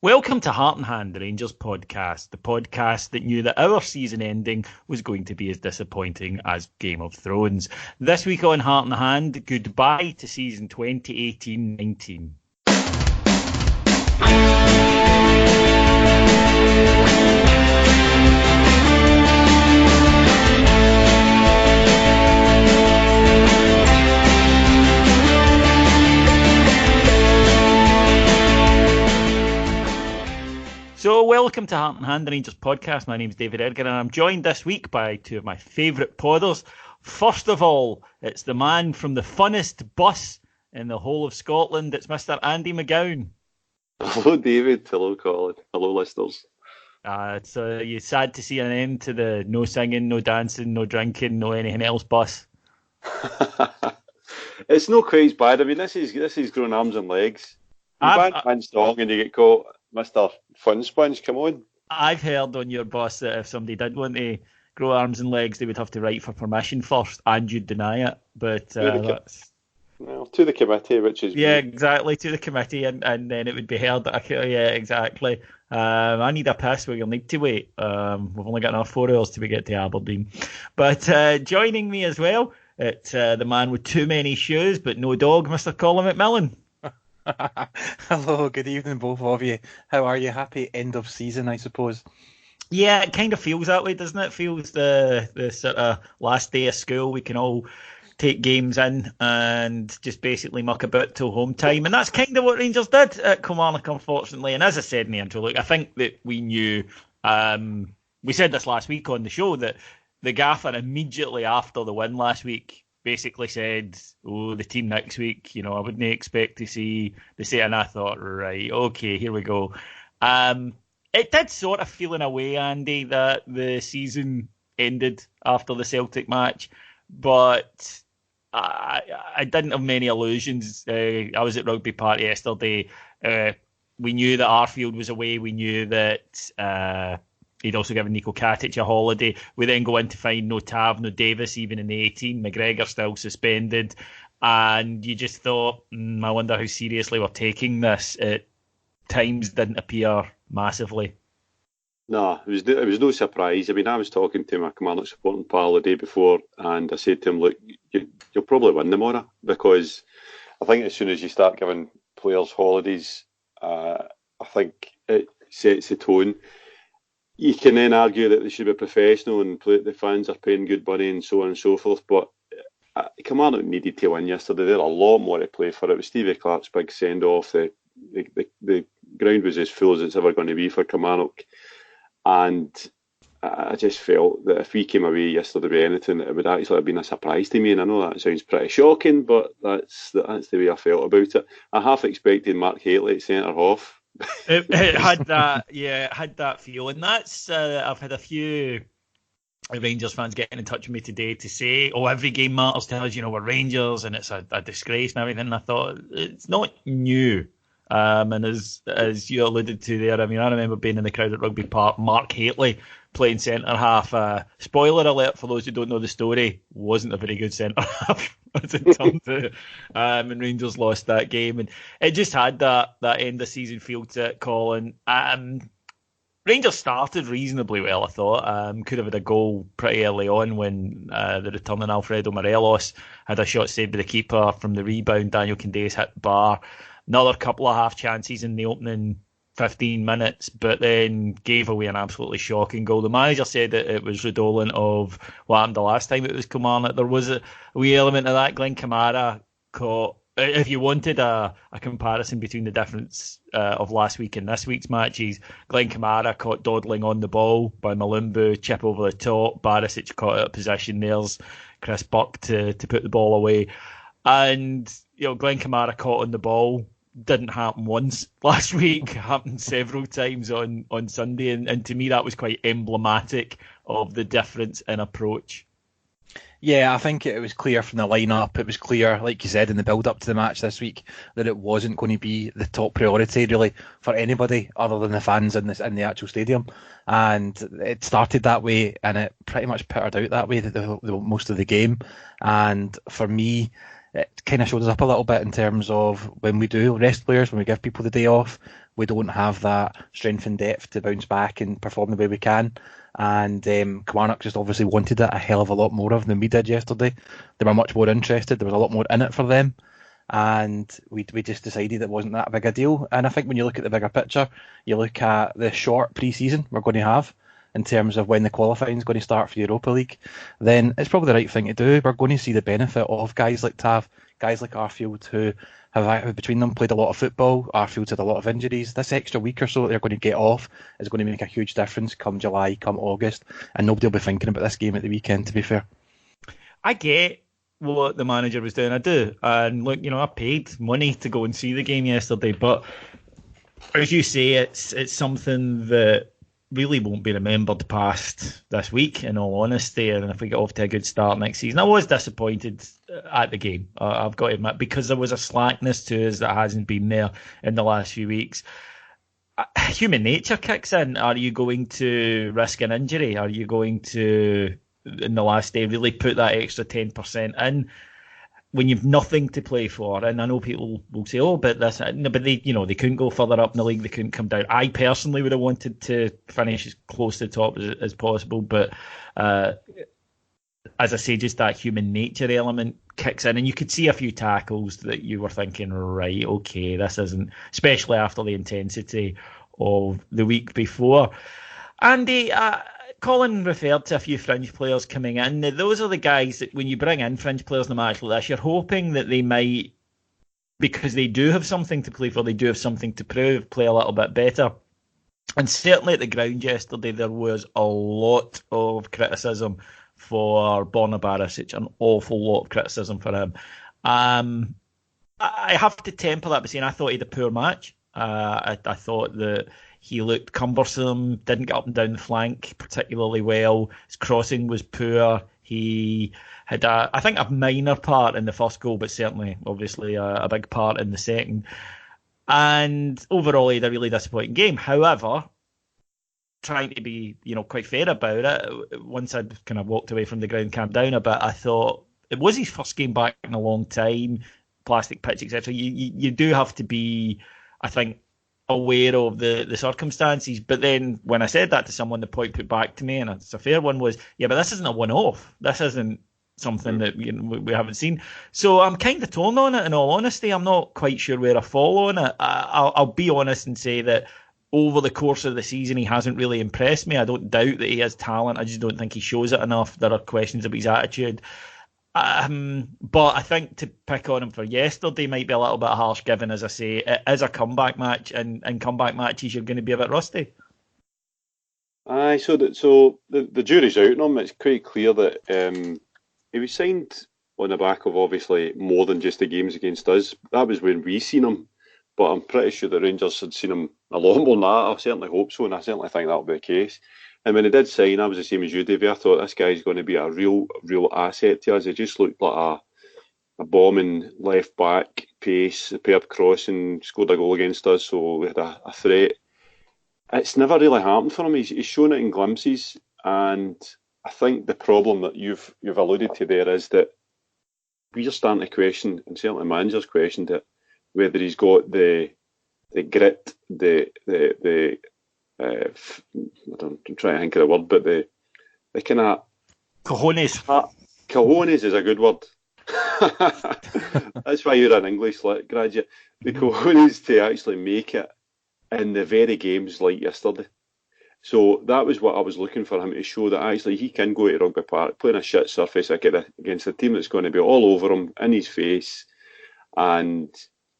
Welcome to Heart and Hand, the Rangers podcast, the podcast that knew that our season ending was going to be as disappointing as Game of Thrones. This week on Heart and Hand, goodbye to season 2018-19. So welcome to Heart and Hand, the Rangers podcast. My name's David Edgar and I'm joined this week by two of my favourite podders. First of all, it's the man from the funnest bus in the whole of Scotland. It's Mr. Andy McGowan. Hello David, hello Colin, hello listeners. So you're sad to see an end to the no singing, no dancing, no drinking, no anything else bus? It's not quite as bad. I mean, this is growing arms and legs. You ban strong and you get caught, Mr. Fun Sponge, come on. I've heard on your bus that if somebody did want to grow arms and legs, they would have to write for permission first, and you'd deny it. But that's... Well, to the committee, which is... Yeah, exactly, to the committee, and then it would be heard. Yeah, exactly. I need a piss, but you'll need to wait. We've only got another 4 hours till we get to Aberdeen. But joining me as well, it's the man with too many shoes, but no dog, Mr. Colin McMillan. Hello, good evening, both of you. How are you? Happy end of season, I suppose. Yeah, it kind of feels that way, doesn't it? Feels the sort of last day of school. We can all take games in and just basically muck about till home time. And that's kind of what Rangers did at Kilmarnock, unfortunately. And as I said in the intro, look, I think that we knew, we said this last week on the show, that the gaffer immediately after the win last week basically said, the team next week, I wouldn't expect to see the same. And I thought, right, okay, here we go. It did sort of feel in a way, Andy, that the season ended after the Celtic match, but I didn't have many illusions. I was at Rugby Park yesterday. We knew that Arfield was away. We knew that he'd also given Nico Katic a holiday. We then go in to find no Tav, no Davis, even in the 18. McGregor still suspended. And you just thought, I wonder how seriously we're taking this. At times didn't appear massively. No, it was no surprise. I mean, I was talking to my Kilmarnock supporting pal the day before, and I said to him, look, you'll probably win tomorrow, because I think as soon as you start giving players holidays, I think it sets the tone. You can then argue that they should be professional and the fans are paying good money and so on and so forth, but Kilmarnock needed to win yesterday. They had a lot more to play for. It was Stevie Clarke's big send-off. The ground was as full as it's ever going to be for Kilmarnock. And I just felt that if we came away yesterday with anything, it would actually have been a surprise to me. And I know that sounds pretty shocking, but that's the way I felt about it. I half expected Mark Hateley at centre-half. It had that feel. And that's, I've had a few Rangers fans getting in touch with me today to say, every game matters to us, we're Rangers and it's a disgrace and everything. And I thought, it's not new. And as you alluded to there, I mean, I remember being in the crowd at Rugby Park, Mark Hateley playing centre-half. Spoiler alert for those who don't know the story, wasn't a very good centre-half as it turned out. And Rangers lost that game. And it just had that end of season feel to it, Colin. Rangers started reasonably well, I thought. Could have had a goal pretty early on when the returning Alfredo Morelos had a shot saved by the keeper from the rebound. Daniel Candeias hit the bar. Another couple of half chances in the opening 15 minutes, but then gave away an absolutely shocking goal. The manager said that it was redolent of what happened the last time it was Kilmarnock. There was a wee element of that. Glenn Kamara caught, if you wanted a comparison between the difference of last week and this week's matches, Glenn Kamara caught dawdling on the ball by Malumbu, chip over the top. Barisic caught out of position. There's Chris Buck to put the ball away. And, Glenn Kamara caught on the ball. Didn't happen once last week, happened several times on Sunday, and to me that was quite emblematic of the difference in approach. Yeah, I think it was clear from the lineup. It was clear, like you said, in the build-up to the match this week, that it wasn't going to be the top priority, really, for anybody other than the fans in the actual stadium. And it started that way, and it pretty much petered out that way the most of the game. And for me, it kind of showed us up a little bit in terms of when we do rest players, when we give people the day off, we don't have that strength and depth to bounce back and perform the way we can. And Kilmarnock just obviously wanted it a hell of a lot more of than we did yesterday. They were much more interested. There was a lot more in it for them. And we just decided it wasn't that big a deal. And I think when you look at the bigger picture, you look at the short pre-season we're going to have in terms of when the qualifying is going to start for the Europa League, then it's probably the right thing to do. We're going to see the benefit of guys like Tav, guys like Arfield, who have between them played a lot of football. Arfield's had a lot of injuries. This extra week or so that they're going to get off is going to make a huge difference come July, come August, and nobody will be thinking about this game at the weekend, to be fair. I get what the manager was doing. I do. And look, I paid money to go and see the game yesterday, but as you say, it's something that really won't be remembered past this week, in all honesty. And if we get off to a good start next season, I was disappointed at the game, I've got to admit, because there was a slackness to us that hasn't been there in the last few weeks. Human nature kicks in. Are you going to risk an injury? Are you going to, in the last day, really put that extra 10% in when you've nothing to play for? And I know people will say, "Oh, but this," no, but they couldn't go further up in the league. They couldn't come down. I personally would have wanted to finish as close to the top as possible, but as I say, just that human nature element kicks in, and you could see a few tackles that you were thinking, right, okay, this isn't, especially after the intensity of the week before. Andy, Colin referred to a few fringe players coming in. Those are the guys that when you bring in fringe players in a match like this, you're hoping that they might, because they do have something to play for, they do have something to prove, play a little bit better. And certainly at the ground yesterday, there was a lot of criticism for Borna Barisic, an awful lot of criticism for him. I have to temper that by saying I thought he had a poor match. I thought that he looked cumbersome, didn't get up and down the flank particularly well. His crossing was poor. He had, I think, a minor part in the first goal, but certainly, obviously, a big part in the second. And overall, he had a really disappointing game. However, trying to be, quite fair about it, once I'd kind of walked away from the ground, calmed down a bit, I thought it was his first game back in a long time, plastic pitch, etc. You do have to be, I think, aware of the circumstances. But then when I said that to someone, the point put back to me, and it's a fair one, was, yeah, but this isn't a one-off. This isn't something that we haven't seen. So I'm kind of torn on it, in all honesty. I'm not quite sure where I fall on it. I'll be honest and say that over the course of the season, he hasn't really impressed me. I don't doubt that he has talent. I just don't think he shows it enough. There are questions about his attitude. But I think to pick on him for yesterday might be a little bit harsh, given, as I say, it is a comeback match, and in comeback matches you're going to be a bit rusty. Aye, so the jury's out on him. It's quite clear that he was signed on the back of obviously more than just the games against us. That was when we seen him, but I'm pretty sure the Rangers had seen him a lot more than that. I certainly hope so, and I certainly think that'll be the case. And when he did sign, I was the same as you, Davey. I thought this guy's going to be a real asset to us. He just looked like a bombing left back, pace, superb crossing, scored a goal against us, so we had a threat. It's never really happened for him. He's shown it in glimpses, and I think the problem that you've alluded to there is that we are starting to question, and certainly managers questioned it, whether he's got the grit, I'm trying to think of the word, but the kind of cojones. Cojones is a good word. That's why you're an English graduate. The cojones to actually make it in the very games like yesterday. So that was what I was looking for him to show, that actually he can go to Rugby Park, playing a shit surface against a team that's going to be all over him, in his face, and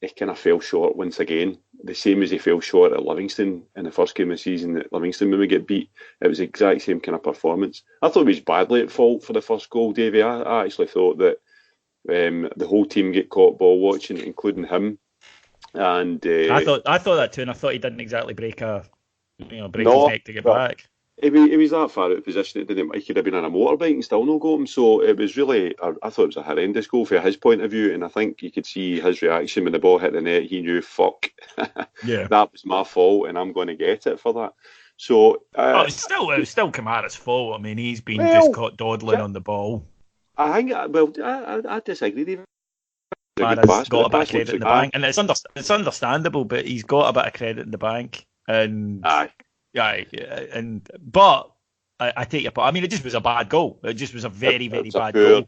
he kind of fell short once again. The same as he fell short at Livingston in the first game of the season at Livingston when we get beat. It was the exact same kind of performance. I thought he was badly at fault for the first goal, Davey. I actually thought that the whole team get caught ball watching, including him. And I thought that too, and I thought he didn't exactly break his neck to get back. He was that far out of position. He could have been on a motorbike and still no got him. So it was really, I thought it was a horrendous goal from his point of view. And I think you could see his reaction when the ball hit the net. He knew, fuck, yeah, that was my fault, and I'm going to get it for that. So it was still Kamara's fault. I mean, he's been just caught dawdling on the ball. I think, I disagree, David. Barra's got a bit of credit in the bank, and it's understandable, but he's got a bit of credit in the bank, and but I take your point. I mean, it just was a bad goal. It just was a very bad goal.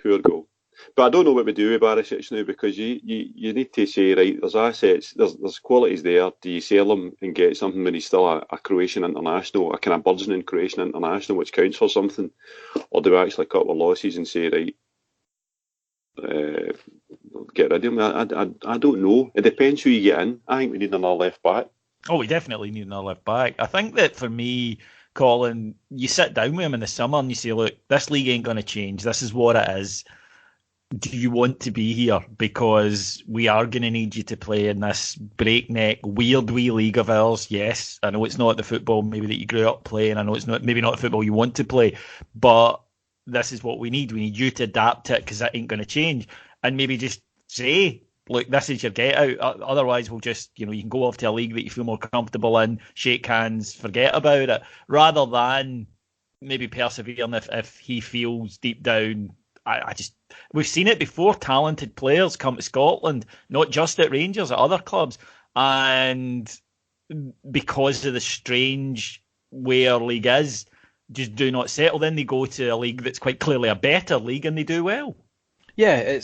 Poor goal. But I don't know what we do with Barisic now, because you need to say, right, there's assets, there's qualities there. Do you sell him and get something when he's still a Croatian international, a kind of burgeoning Croatian international, which counts for something? Or do we actually cut our losses and say, right, get rid of him? I don't know. It depends who you get in. I think we need another left back. Oh, we definitely need another left back. I think that for me, Colin, you sit down with him in the summer and you say, look, this league ain't going to change. This is what it is. Do you want to be here? Because we are going to need you to play in this breakneck, weird wee league of ours. Yes, I know it's not the football maybe that you grew up playing. I know it's not maybe not the football you want to play, but this is what we need. We need you to adapt it, because that ain't going to change. And maybe just say, look, this is your get out. Otherwise, we'll just, you can go off to a league that you feel more comfortable in, shake hands, forget about it, rather than maybe persevering if he feels deep down. We've seen it before. Talented players come to Scotland, not just at Rangers, at other clubs, and because of the strange way our league is, just do not settle. Then they go to a league that's quite clearly a better league, and they do well. Yeah,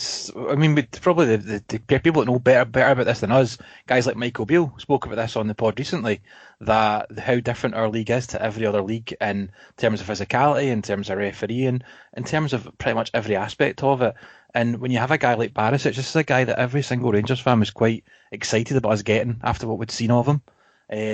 probably the people that know better about this than us, guys like Michael Beale, spoke about this on the pod recently, that how different our league is to every other league in terms of physicality, in terms of refereeing, in terms of pretty much every aspect of it. And when you have a guy like Barisic, this is a guy that every single Rangers fan was quite excited about us getting after what we'd seen of him,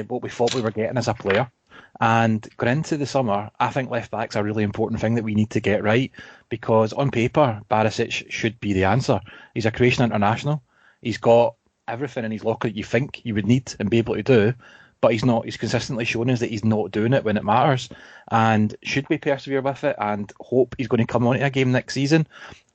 what we thought we were getting as a player. And going into the summer, I think left back's a really important thing that we need to get right, because on paper, Barisic should be the answer. He's a Croatian international. He's got everything in his locker that you think you would need and be able to do, but he's not. He's consistently shown us that he's not doing it when it matters. And should we persevere with it and hope he's going to come onto a game next season?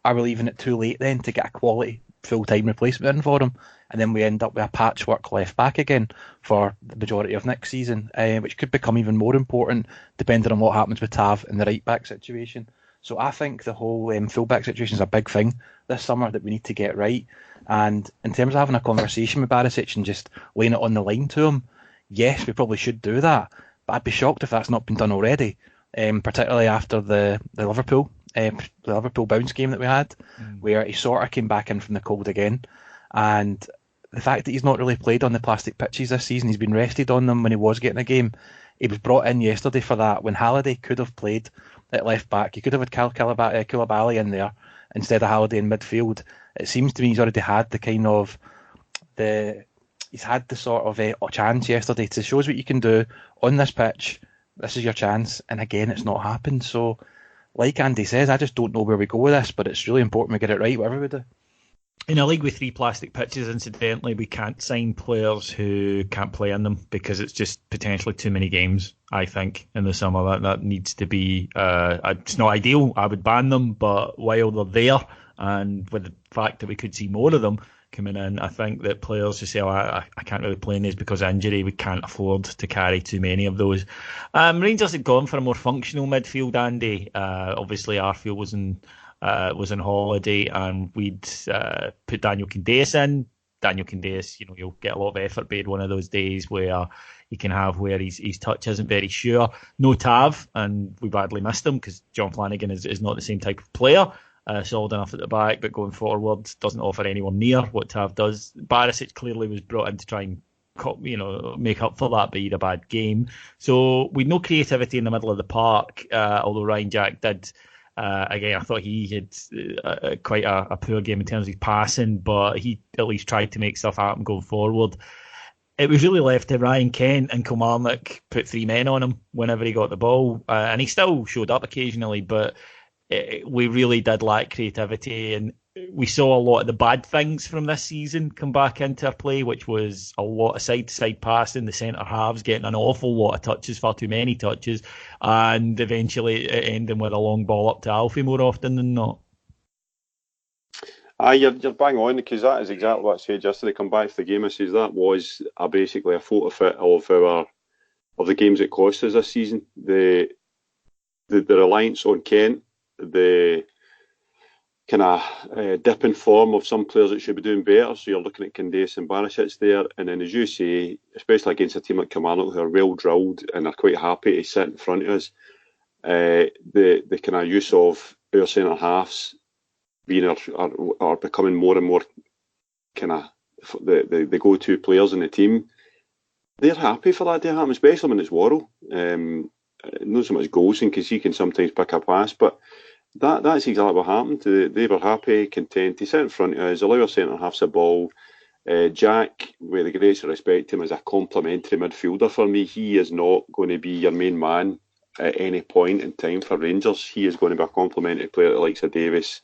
Are we leaving it too late then to get a quality full-time replacement in for him? And then we end up with a patchwork left back again for the majority of next season, which could become even more important depending on what happens with Tav in the right back situation. So I think the whole full-back situation is a big thing this summer that we need to get right. And in terms of having a conversation with Barisic and just laying it on the line to him, yes, we probably should do that. But I'd be shocked if that's not been done already, particularly after the Liverpool bounce game that we had, where he sort of came back in from the cold again. And the fact that he's not really played on the plastic pitches this season, he's been rested on them when he was getting a game. He was brought in yesterday for that, when Halliday could have played at left back. He could have had Koulibaly in there instead of Halliday in midfield. It seems to me he's already had he's had the sort of a chance yesterday to show us what you can do on this pitch. This is your chance, and again, it's not happened. So, like Andy says, I just don't know where we go with this, but it's really important we get it right, whatever we do. In a league with 3 plastic pitches, incidentally, we can't sign players who can't play in them, because it's just potentially too many games, I think, in the summer. That needs to be... it's not ideal. I would ban them, but while they're there, and with the fact that we could see more of them coming in, I think that players who say, I can't really play in these because of injury, we can't afford to carry too many of those. Rangers had gone for a more functional midfield, Andy. Obviously, Arfield was on holiday, and we'd put Daniel Candeias in. Daniel Candeias, you'll get a lot of effort, but one of those days where he can have where his touch isn't very sure. No Tav, and we badly missed him because John Flanagan is not the same type of player. Solid enough at the back, but going forward doesn't offer anyone near what Tav does. Barisic clearly was brought in to try and make up for that, but he had a bad game. So we'd no creativity in the middle of the park, although Ryan Jack did. Again, I thought he had quite a poor game in terms of his passing, but he at least tried to make stuff happen going forward. It was really left to Ryan Kent and Kilmarnock put 3 men on him whenever he got the ball, and he still showed up occasionally, but we really did lack creativity, and we saw a lot of the bad things from this season come back into our play, which was a lot of side-to-side passing, the centre halves getting an awful lot of touches, far too many touches, and eventually ending with a long ball up to Alfie more often than not. You're bang on, because that is exactly what I said yesterday. Come back to the game, I says that was basically a photo fit of the games it cost us this season. The reliance on Kent, the kind of dip in form of some players that should be doing better. So you're looking at Candace and Barisic there, and then as you say, especially against a team like Kilmarnock who are well drilled and are quite happy to sit in front of us, the kind of use of our centre halves being are becoming more and more kind of the go-to players in the team. They're happy for that to happen, especially when it's Worrell. Not so much goals, because he can sometimes pick a pass, but that's exactly what happened. They were happy, content to sit in front of us, allow our centre halves the ball. Jack, with the greatest respect to him, is a complementary midfielder for me. He is not going to be your main man at any point in time for Rangers. He is going to be a complementary player to the likes of Davis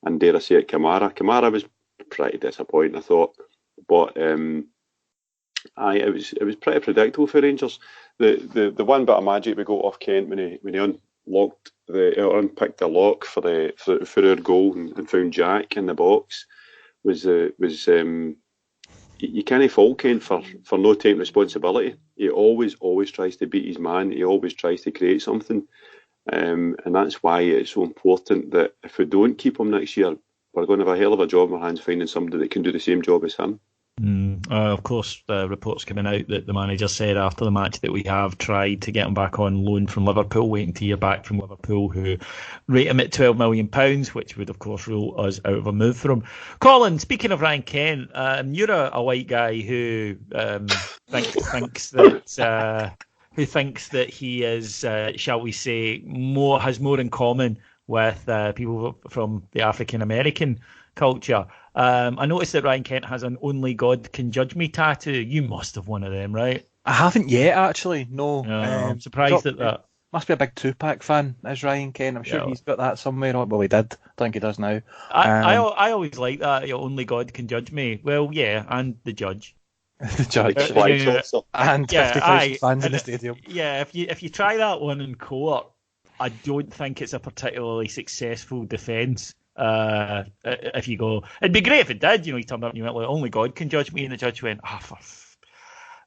and, dare I say it, Kamara. Kamara was pretty disappointing, I thought, but it was pretty predictable for Rangers. The one bit of magic we got off Kent when he unlocked unpicked the lock for our goal and found Jack in the box was you can't fault Kent for no taking responsibility. He always tries to beat his man. He always tries to create something, and that's why it's so important that if we don't keep him next year, we're going to have a hell of a job in our hands finding somebody that can do the same job as him. Of course, reports coming out that the manager said after the match that we have tried to get him back on loan from Liverpool, waiting to hear back from Liverpool, who rate him at £12 million, which would of course rule us out of a move for him. Colin, speaking of Ryan Kent, you're a white guy who thinks that he is, shall we say, has more in common with people from the African American culture. I noticed that Ryan Kent has an "Only God Can Judge Me" tattoo. You must have one of them, right? I haven't yet, actually. No. I'm surprised at that. Must be a big Tupac fan, is Ryan Kent. I'm sure he's got that somewhere. Well, he did. I think he does now. I always like that. "Only God Can Judge Me." Well, yeah, and the judge. The judge. And 50,000 fans in the stadium. Yeah, if you try that one in court, I don't think it's a particularly successful defence. If you go, it'd be great if it did. You turned up and you went like, "Only God can judge me," and the judge went,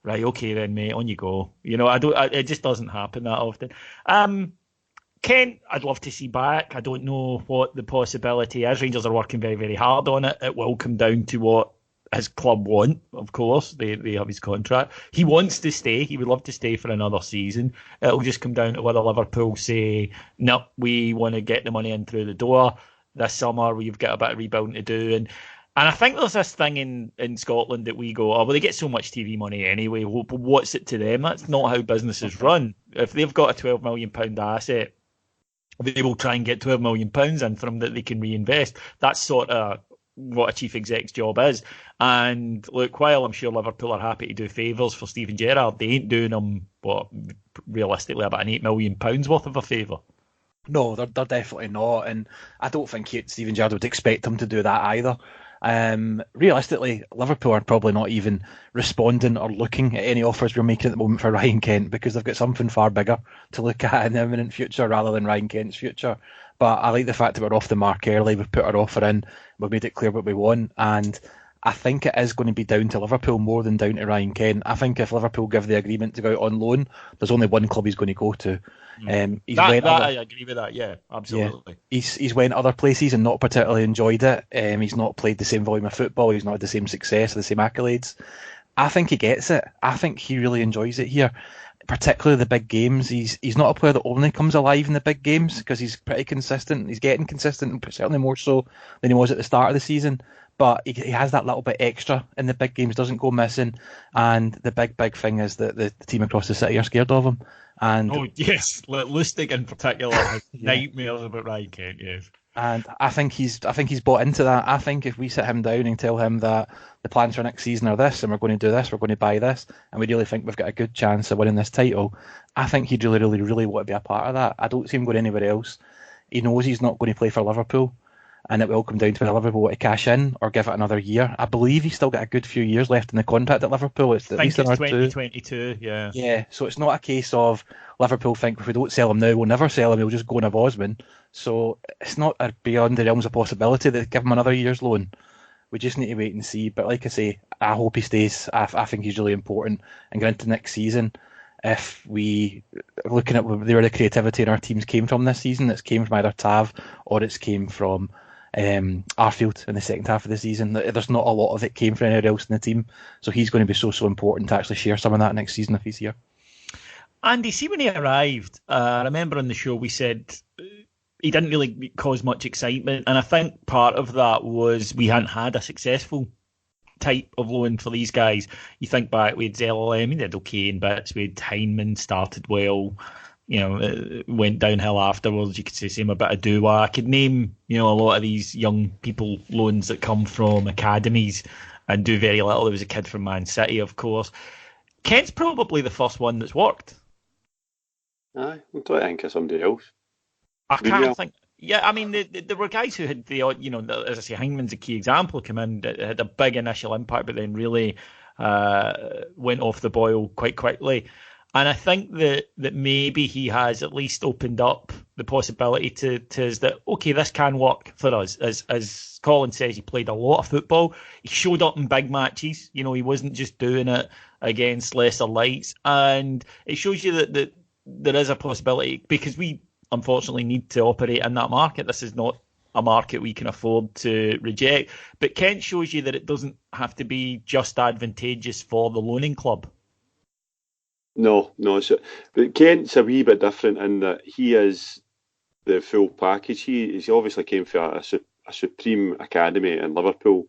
right, okay then, mate, on you go. It just doesn't happen that often. Kent, I'd love to see back. I don't know what the possibility is. Rangers are working very, very hard on it. It will come down to what his club want, of course. They have his contract. He wants to stay. He would love to stay for another season. It'll just come down to whether Liverpool say, no, we want to get the money in through the door this summer. We've got a bit of rebuilding to do. And I think there's this thing in Scotland that we go, they get so much TV money anyway. What's it to them? That's not how businesses run. If they've got a £12 million asset, they will try and get £12 million in from that they can reinvest. That's sort of what a chief exec's job is. And look, while I'm sure Liverpool are happy to do favours for Steven Gerrard, they ain't doing them, realistically, about an £8 million worth of a favour. No, they're definitely not, and I don't think Steven Gerrard would expect him to do that either. Realistically, Liverpool are probably not even responding or looking at any offers we're making at the moment for Ryan Kent, because they've got something far bigger to look at in the imminent future rather than Ryan Kent's future. But I like the fact that we're off the mark early. We've put our offer in, we've made it clear what we want, and I think it is going to be down to Liverpool more than down to Ryan Kent. I think if Liverpool give the agreement to go out on loan, there's only one club he's going to go to. I agree with that, yeah, absolutely. Yeah, he's went other places and not particularly enjoyed it. He's not played the same volume of football. He's not had the same success or the same accolades. I think he gets it. I think he really enjoys it here, particularly the big games. He's not a player that only comes alive in the big games, because he's pretty consistent. He's getting consistent, certainly more so than he was at the start of the season. But he has that little bit extra in the big games, doesn't go missing. And the big thing is that the team across the city are scared of him. And yes, Lustig in particular has nightmares about Ryan Kent, yes. And I think he's bought into that. I think if we sit him down and tell him that the plans for next season are this, and we're going to do this, we're going to buy this, and we really think we've got a good chance of winning this title, I think he'd really, really, really want to be a part of that. I don't see him going anywhere else. He knows he's not going to play for Liverpool, and it will come down to whether Liverpool want to cash in or give it another year. I believe he's still got a good few years left in the contract at Liverpool. It's at least 2022, yeah. Yeah, so it's not a case of Liverpool think if we don't sell him now, we'll never sell him, he'll just go in a Bosman. So it's not beyond the realms of possibility that give him another year's loan. We just need to wait and see. But like I say, I hope he stays. I think he's really important. And going into next season, if we looking at where the creativity in our teams came from this season, it's came from either Tav or it's came from Arfield in the second half of the season. There's not a lot of it came from anywhere else in the team, so he's going to be so important to actually share some of that next season if he's here. Andy, see when he arrived, I remember on the show we said he didn't really cause much excitement, and I think part of that was we hadn't had a successful type of loan for these guys. You think back, we had ZLM, he did okay in bits, we had Heinemann, started well, went downhill afterwards. You could say same about Aduwa. I could name, a lot of these young people loans that come from academies and do very little. There was a kid from Man City, of course. Kent's probably the first one that's worked. Aye, I'm trying to think of somebody else. I can't think. Yeah, I mean, there were guys who had the odd, as I say, Hangman's a key example, come in, had a big initial impact, but then really went off the boil quite quickly. And I think that maybe he has at least opened up the possibility to us that, okay, this can work for us. As Colin says, he played a lot of football. He showed up in big matches. He wasn't just doing it against lesser lights. And it shows you that there is a possibility, because we unfortunately need to operate in that market. This is not a market we can afford to reject. But Kent shows you that it doesn't have to be just advantageous for the loaning club. No. But Kent's a wee bit different in that he is the full package. He obviously came from a supreme academy in Liverpool,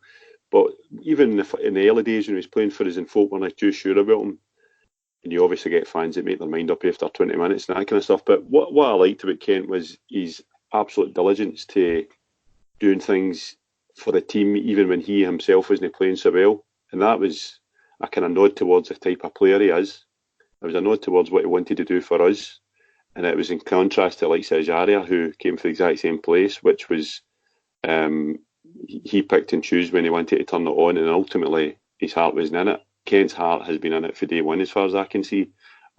but even in the early days when he was playing for us and folk weren't too sure about him, and you obviously get fans that make their mind up after 20 minutes and that kind of stuff. But what I liked about Kent was his absolute diligence to doing things for the team, even when he himself wasn't playing so well. And that was a kind of nod towards the type of player he is. It was a nod towards what he wanted to do for us. And it was in contrast to like Ajaria, who came from the exact same place, which was he picked and chose when he wanted to turn it on, and ultimately his heart wasn't in it. Kent's heart has been in it for day one, as far as I can see.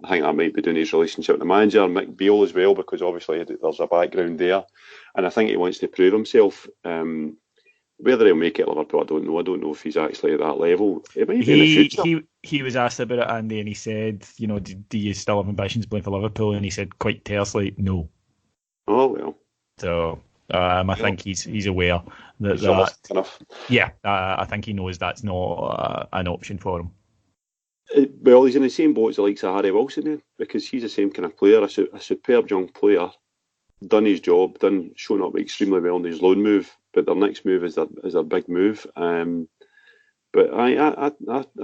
I think that might be doing his relationship with the manager, Mick Beale as well, because obviously there's a background there. And I think he wants to prove himself. Whether he'll make it at Liverpool, I don't know. I don't know if he's actually at that level. It might be in the future. He was asked about it, Andy, and he said, do you still have ambitions playing for Liverpool? And he said quite tersely, no. Oh, well. So I think he's aware that enough. Yeah, I think he knows that's not an option for him. Well, he's in the same boat as the likes of Harry Wilson then, because he's the same kind of player, a superb young player, done his job, shown up extremely well in his loan move, but their next move is a big move. But I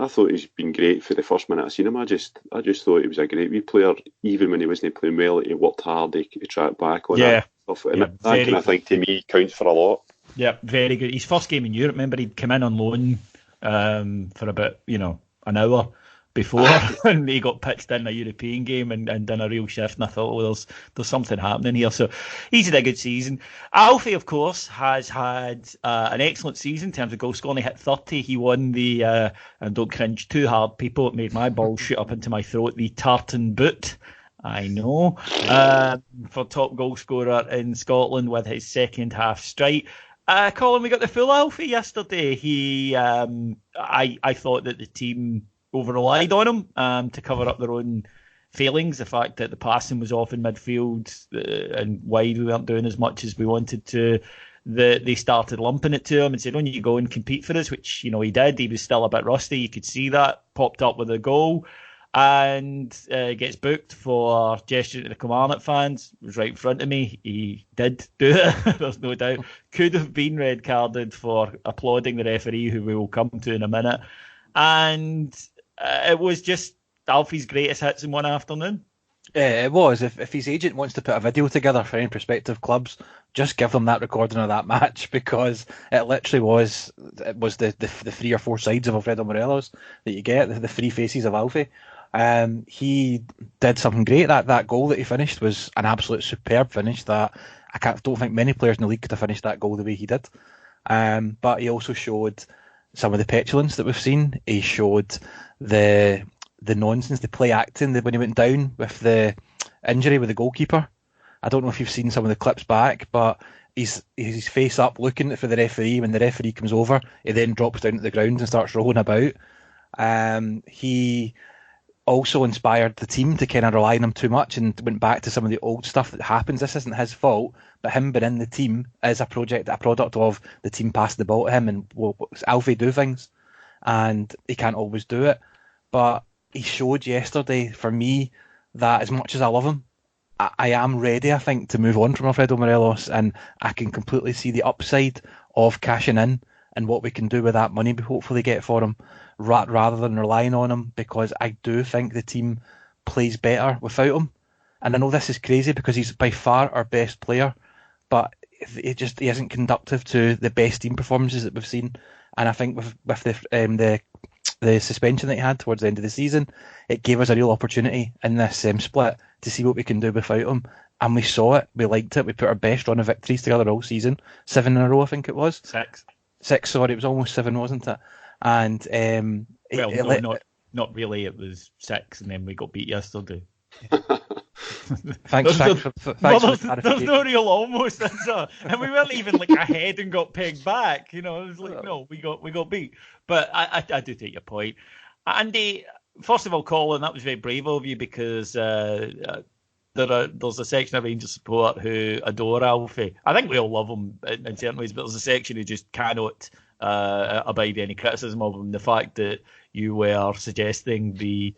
thought he's been great for the first minute I seen him. I just thought he was a great wee player, even when he wasn't playing well. He worked hard, he tracked back on that stuff, and that kind of thing to me counts for a lot. Yeah, very good. His first game in Europe, remember, he'd come in on loan for about an hour before, and he got pitched in a European game and done a real shift, and I thought, well, there's something happening here. So he's had a good season. Alfie, of course, has had an excellent season in terms of goal scoring. He hit 30. He won the, and don't cringe too hard, people, it made my balls shoot up into my throat, the Tartan Boot. I know. For top goal scorer in Scotland with his second half strike. Colin, we got the full Alfie yesterday. He, I thought that the team over-relied on him to cover up their own failings. The fact that the passing was off in midfield and wide, we weren't doing as much as we wanted to. They started lumping it to him and said, "On you go and compete for us," which he did. He was still a bit rusty. You could see that. Popped up with a goal and gets booked for gesturing to the Kilmarnock fans. It was right in front of me. He did do it. There's no doubt. Could have been red carded for applauding the referee, who we will come to in a minute. And it was just Alfie's greatest hits in one afternoon. It was. If his agent wants to put a video together for any prospective clubs, just give them that recording of that match, because it literally was. It was the 3 or 4 sides of Alfredo Morelos that you get, the 3 faces of Alfie. He did something great. That goal that he finished was an absolute superb finish. That don't think many players in the league could have finished that goal the way he did. But he also showed some of the petulance that we've seen. He showed the nonsense, the play acting when he went down with the injury with the goalkeeper. I don't know if you've seen some of the clips back, but he's face up looking for the referee. When the referee comes over, he then drops down to the ground and starts rolling about. He also inspired the team to kind of rely on him too much and went back to some of the old stuff that happens. This isn't his fault, but him being in the team is a product of the team passing the ball to him, and Alfie do things, and he can't always do it. But he showed yesterday, for me, that as much as I love him, I am ready, I think, to move on from Alfredo Morelos, and I can completely see the upside of cashing in and what we can do with that money we hopefully get for him, rather than relying on him, because I do think the team plays better without him. And I know this is crazy because he's by far our best player, but he isn't conducive to the best team performances that we've seen. And I think with the suspension that he had towards the end of the season, it gave us a real opportunity in this split to see what we can do without him. And we saw it, we liked it, we put our best run of victories together all season. 7 in a row, I think it was. Six, sorry, it was almost 7, wasn't it? And not really, it was 6 and then we got beat yesterday. Thanks for there's no real almost, is there? And we weren't even like ahead and got pegged back. You know, it was like, no, we got beat. But I do take your point, Andy. First of all, Colin, that was very brave of you, because there's a section of Rangers support who adore Alfie. I think we all love him in certain ways, but there's a section who just cannot abide any criticism of him. The fact that you were suggesting the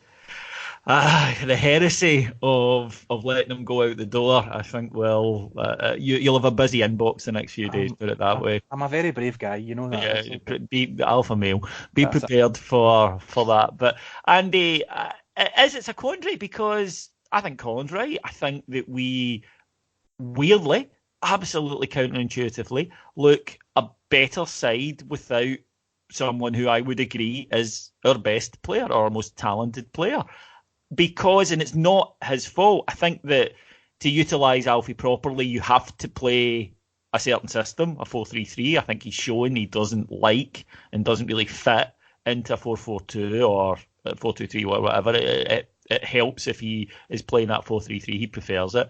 heresy of letting him go out the door, I think, you'll have a busy inbox the next few days, put it that way. I'm a very brave guy, you know that. Yeah, be the alpha male. Be prepared for that. But Andy, it's a quandary, because I think Colin's right. I think that we weirdly, absolutely counterintuitively, look a better side without someone who I would agree is our best player or our most talented player. Because, and it's not his fault, I think that to utilise Alfie properly, you have to play a certain system, a 4-3-3. I think he's shown he doesn't like and doesn't really fit into a 4-4-2 or 4-2-3 or whatever. It helps if he is playing that 4-3-3. He prefers it.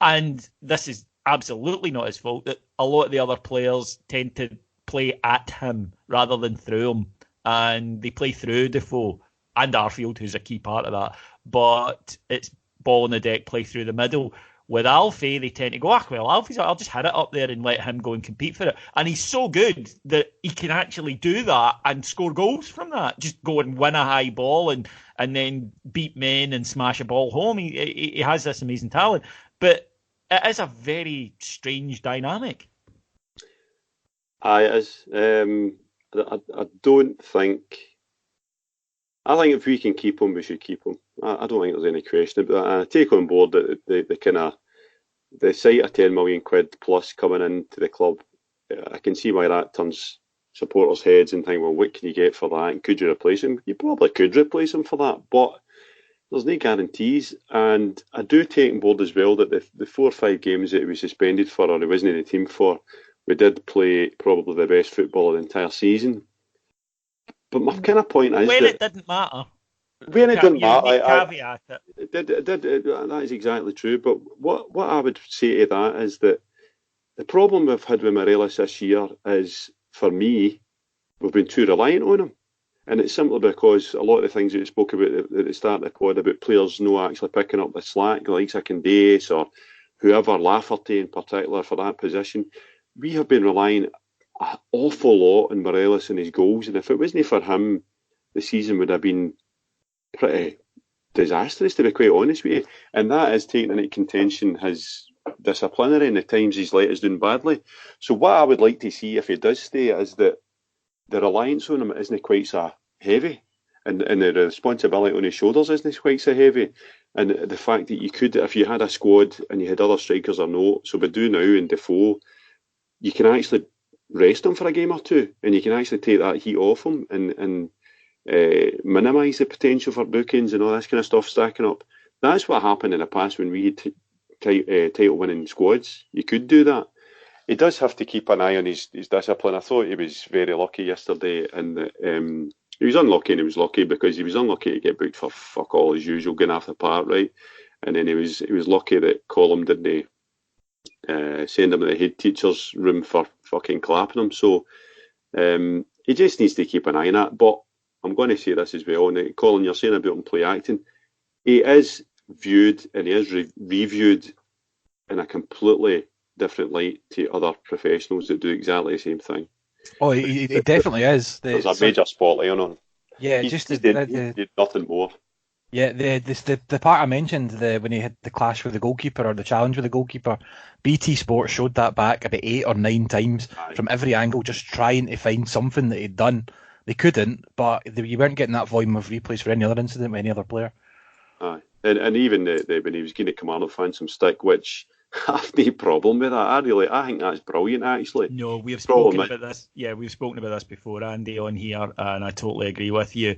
And this is absolutely not his fault, that a lot of the other players tend to play at him rather than through him. And they play through Defoe and Arfield, who's a key part of that. But it's ball on the deck, play through the middle. With Alfie, they tend to go, Alfie's, I'll just hit it up there and let him go and compete for it. And he's so good that he can actually do that and score goals from that. Just go and win a high ball and then beat men and smash a ball home. He has this amazing talent. But it is a very strange dynamic. It is. I don't think... I think if we can keep him, we should keep him. I don't think there's any question about that. I take on board the sight of 10 million quid plus coming into the club. I can see why that turns supporters' heads and think, well, what can you get for that? And could you replace him? You probably could replace him for that, but there's no guarantees. And I do take on board as well that the 4 or 5 games that he was suspended for, or he wasn't in the team for, we did play probably the best football of the entire season. But my kind of point is it didn't matter. When it didn't matter, caveat it did. That is exactly true. But what I would say to that is that the problem we've had with Morelos this year is, for me, we've been too reliant on him. And it's simply because a lot of the things that you spoke about at the start of the pod about players not actually picking up the slack, like Candace or whoever, Lafferty in particular for that position, we have been relying an awful lot on Morelos and his goals. And if it wasn't for him, the season would have been pretty disastrous, to be quite honest with you. And that is taking into contention his disciplinary and the times he's let us down badly. So what I would like to see if he does stay is that the reliance on him isn't quite so heavy, and the responsibility on his shoulders isn't quite so heavy. And the fact that you could, if you had a squad and you had other strikers or no, so we do now in Defoe, you can actually rest him for a game or two, and you can actually take that heat off him and minimise the potential for bookings and all this kind of stuff stacking up. That's what happened in the past when we had title-winning squads. You could do that. He does have to keep an eye on his discipline. I thought he was very lucky yesterday, and he was unlucky, and he was lucky because he was unlucky to get booked for fuck all as usual, going off the park, right? And then he was lucky that Colin didn't send him to the head teacher's room for fucking clapping him. So he just needs to keep an eye on that. But I'm going to say this as well. And Colin, you're saying about him play acting. He is viewed and he is reviewed in a completely different light to other professionals that do exactly the same thing. Oh, he definitely is. There's a major spotlight on him. Yeah, He just did nothing more. Yeah, the part I mentioned, when he had the clash with the goalkeeper or the challenge with the goalkeeper, BT Sport showed that back about 8 or 9 times from every angle, just trying to find something that he'd done. They couldn't, but you weren't getting that volume of replays for any other incident with any other player. Aye. And even when he was giving Kilmarnock fans some stick, which I have no problem with that. I think that's brilliant, actually. No, we've spoken about this. Yeah, we've spoken about this before, Andy, on here, and I totally agree with you.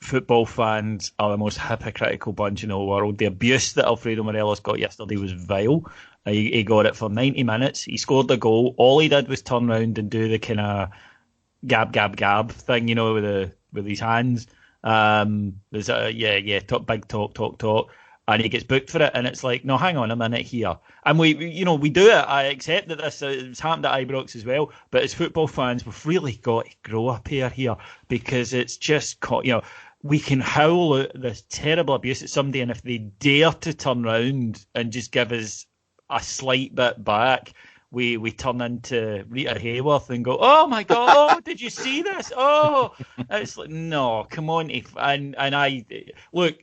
Football fans are the most hypocritical bunch in the world. The abuse that Alfredo Morelos got yesterday was vile. He got it for 90 minutes. He scored the goal. All he did was turn around and do the kind of gab thing, with his hands. There's big talk, and he gets booked for it. And it's like, no, hang on a minute here. And we do it. I accept that this has happened at Ibrox as well. But as football fans, we've really got to grow up here because it's just we can howl at this terrible abuse at somebody, and if they dare to turn round and just give us a slight bit back, we turn into Rita Hayworth and go, oh my God, did you see this? Oh, it's like, no, come on. And I look,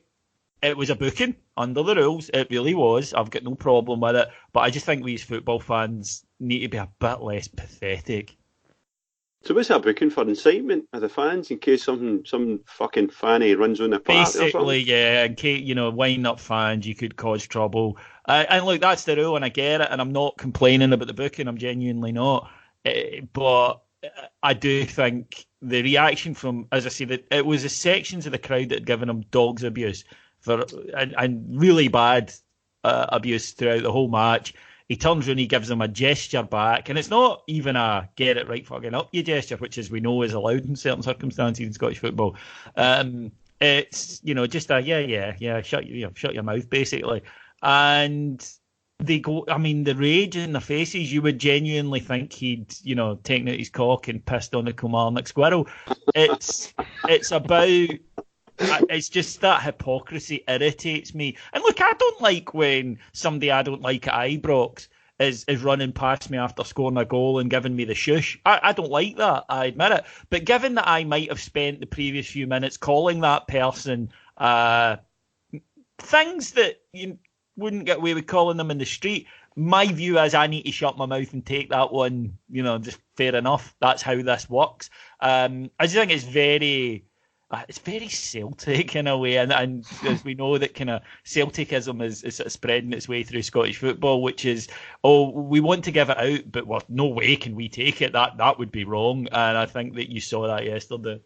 it was a booking under the rules. It really was. I've got no problem with it. But I just think we as football fans need to be a bit less pathetic. So what's that booking for? Incitement of the fans in case some fucking fanny runs on the park? Basically, yeah, in case, winding up fans, you could cause trouble. And look, that's the rule, and I get it, and I'm not complaining about the booking. I'm genuinely not. But I do think the reaction from, as I say, that it was the sections of the crowd that had given him dog's abuse and really bad abuse throughout the whole match. He turns around, he gives them a gesture back, and it's not even a get it right fucking up you gesture, which, as we know, is allowed in certain circumstances in Scottish football. It's just a shut your mouth basically, and they go. I mean, the rage in their faces, you would genuinely think he'd taken out his cock and pissed on the Kilmarnock squirrel. It's about. It's just that hypocrisy irritates me. And look, I don't like when somebody I don't like at Ibrox is running past me after scoring a goal and giving me the shush. I don't like that, I admit it. But given that I might have spent the previous few minutes calling that person things that you wouldn't get away with calling them in the street, my view is I need to shut my mouth and take that one, just fair enough. That's how this works. I just think it's very Celtic in a way, and as we know that kind of Celticism is sort of spreading its way through Scottish football, which is, we want to give it out, but no way can we take it. That would be wrong, and I think that you saw that yesterday.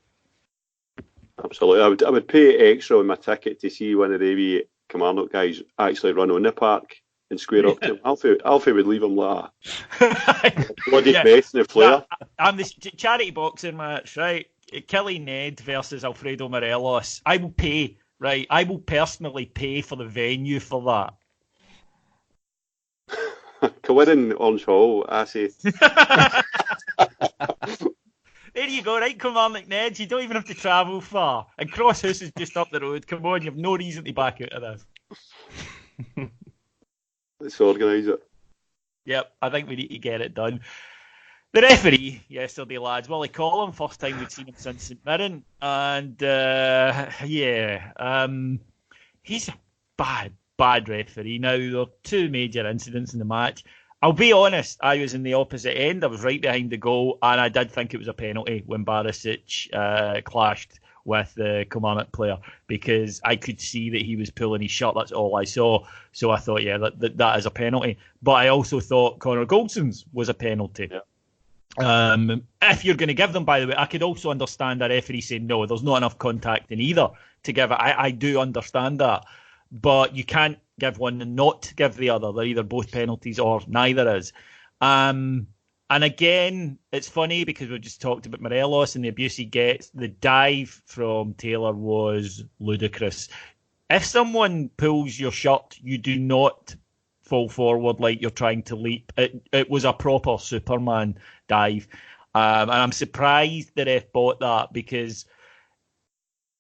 Absolutely, I would pay extra on my ticket to see one of the wee Kilmarnock guys actually run on the park and square up to him. Alfie would leave him like that. Bloody mess in the flare. I'm the charity boxing match, right? Killy Ned versus Alfredo Morelos. I will pay, right? I will personally pay for the venue for that. Colin Orange Hall, I say. There you go, right, Kilmarnock Ned. You don't even have to travel far. And Cross House is just up the road. Come on, you have no reason to back out of this. Let's organise it. Yep, I think we need to get it done. The referee yesterday, lads, Willie Collin, first time we'd seen him since St Mirren, and he's a bad referee. Now, there are 2 major incidents in the match. I'll be honest, I was in the opposite end. I was right behind the goal, and I did think it was a penalty when Barisic clashed with the Kilmarnock player, because I could see that he was pulling his shirt. That's all I saw. So I thought, that is a penalty. But I also thought Connor Goldson's was a penalty. Yeah. If you're going to give them, by the way, I could also understand a referee saying, no, there's not enough contact in either to give it. I do understand that. But you can't give one and not give the other. They're either both penalties or neither is. And again, it's funny because we've just talked about Morelos and the abuse he gets. The dive from Taylor was ludicrous. If someone pulls your shirt, you do not fall forward like you're trying to leap. It was a proper Superman dive. And I'm surprised the ref bought that, because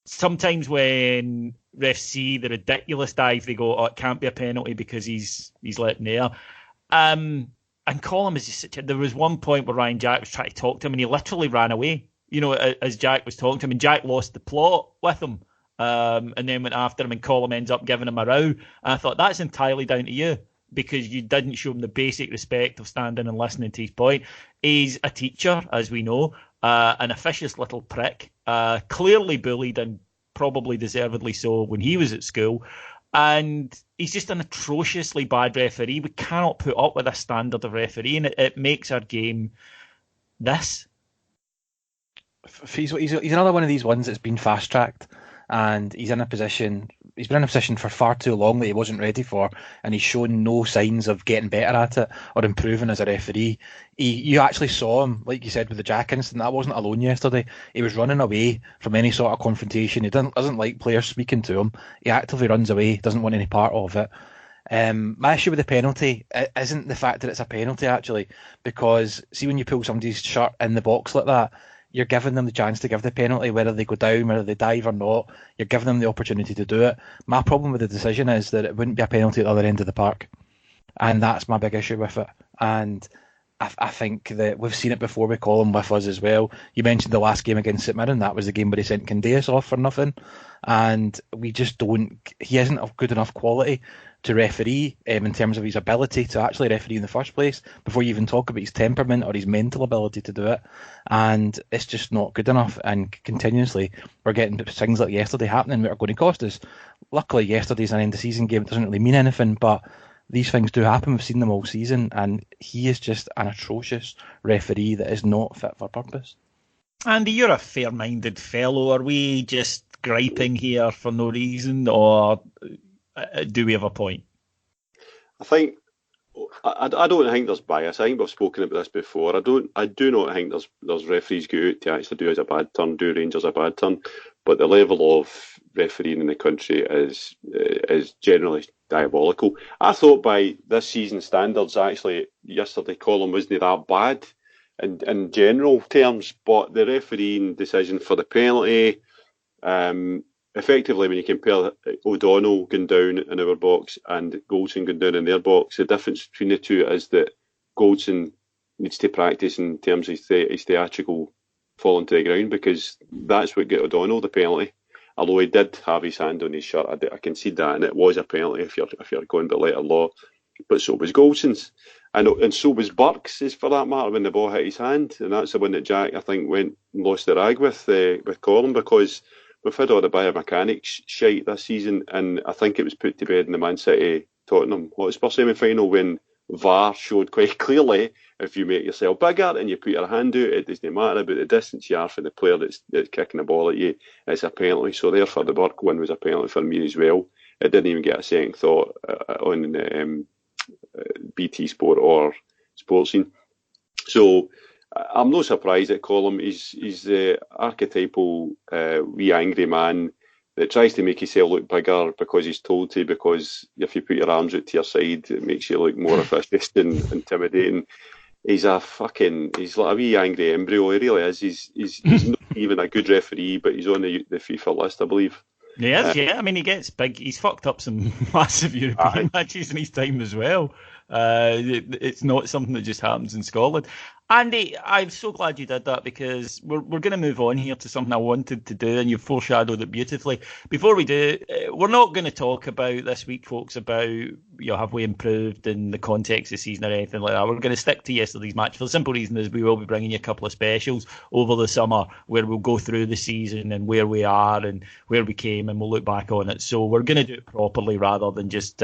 sometimes when refs see the ridiculous dive, they go, "Oh, it can't be a penalty because he's let in there." And Colin was just there was one point where Ryan Jack was trying to talk to him and he literally ran away, as Jack was talking to him, and Jack lost the plot with him, and then went after him, and Colin ends up giving him a row. And I thought, that's entirely down to you, because you didn't show him the basic respect of standing and listening to his point. He's a teacher, as we know, an officious little prick, clearly bullied and probably deservedly so when he was at school. And he's just an atrociously bad referee. We cannot put up with a standard of refereeing. It makes our game this. He's another one of these ones that's been fast tracked, and he's been in a position for far too long that he wasn't ready for, and he's shown no signs of getting better at it or improving as a referee. You actually saw him, like you said, with the Jack incident. That wasn't alone yesterday. He was running away from any sort of confrontation. He doesn't like players speaking to him. He actively runs away, doesn't want any part of it. My issue with the penalty isn't the fact that it's a penalty, actually, because see, when you pull somebody's shirt in the box like that, you're giving them the chance to give the penalty, whether they go down, whether they dive or not. You're giving them the opportunity to do it. My problem with the decision is that it wouldn't be a penalty at the other end of the park. And that's my big issue with it. And I think that we've seen it before with Colin with us as well. You mentioned the last game against St Mirren. That was the game where he sent Candeas off for nothing. And we just don't... He isn't of good enough quality to referee in terms of his ability to actually referee in the first place, before you even talk about his temperament or his mental ability to do it. And it's just not good enough. And continuously we're getting things like yesterday happening that are going to cost us. Luckily, yesterday's an end of season game. It doesn't really mean anything, but these things do happen. We've seen them all season, and he is just an atrocious referee that is not fit for purpose. Andy, you're a fair-minded fellow. Are we just griping here for no reason, or do we have a point? I don't think there's bias. I think we've spoken about this before. I do not think there's referees go out to actually do us a bad turn, do Rangers a bad turn. But the level of refereeing in the country is generally diabolical. I thought by this season standards, actually, yesterday Colin wasn't that bad in general terms, but the refereeing decision for the penalty, effectively when you compare O'Donnell going down in our box and Goldson going down in their box, the difference between the two is that Goldson needs to practice in terms of his theatrical falling to the ground, because that's what got O'Donnell the penalty. Although he did have his hand on his shirt, I concede that, and it was a penalty if you're going by letter law. But so was Goldson's, and so was Burke's, for that matter, when the ball hit his hand, and that's the one that Jack, I think, went and lost the rag with Colin, because we've had all the biomechanics shite this season, and I think it was put to bed in the Man City Tottenham Hotspur semi-final when VAR showed quite clearly if you make yourself bigger and you put your hand out, it doesn't matter about the distance you are from the player that's kicking the ball at you, it's a penalty. So therefore the Burke one was a penalty for me as well. It didn't even get a second thought on BT Sport or Sportscene. So I'm not surprised at Colin. He's the archetypal wee angry man that tries to make himself look bigger because he's told to, because if you put your arms out to your side, it makes you look more officious and intimidating. He's like a wee angry embryo. He really is. He's not even a good referee, but he's on the FIFA list, I believe. He is, yeah. I mean, he gets big. He's fucked up some massive European matches in his time as well. It's not something that just happens in Scotland. Andy, I'm so glad you did that, because we're going to move on here to something I wanted to do, and you've foreshadowed it beautifully. Before we do, we're not going to talk about this week, folks, about have we improved in the context of the season or anything like that. We're going to stick to yesterday's match for the simple reason is we will be bringing you a couple of specials over the summer where we'll go through the season and where we are and where we came, and we'll look back on it. So we're going to do it properly rather than just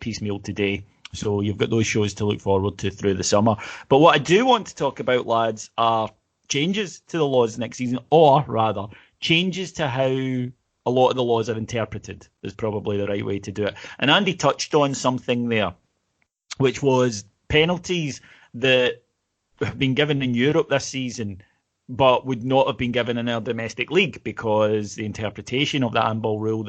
piecemeal today. So you've got those shows to look forward to through the summer. But what I do want to talk about, lads, are changes to the laws next season, or rather, changes to how a lot of the laws are interpreted is probably the right way to do it. And Andy touched on something there, which was penalties that have been given in Europe this season but would not have been given in our domestic league, because the interpretation of the handball rule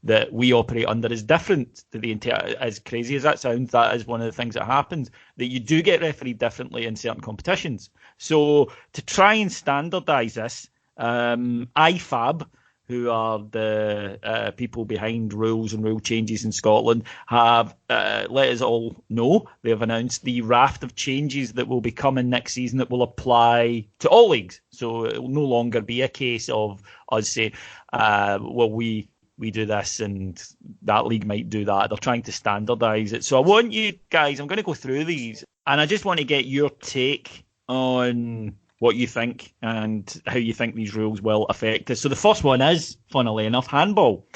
that we operate under is different to the as crazy as that sounds. That is one of the things that happens, that you do get refereed differently in certain competitions. So to try and standardise this, IFAB, who are the people behind rules and rule changes in Scotland, have let us all know they have announced the raft of changes that will be coming next season that will apply to all leagues. So it will no longer be a case of us saying, well, we do this and that league might do that. They're trying to standardise it. So I want you guys, I'm going to go through these, and I just want to get your take on what you think and how you think these rules will affect us. So the first one is, funnily enough, handball.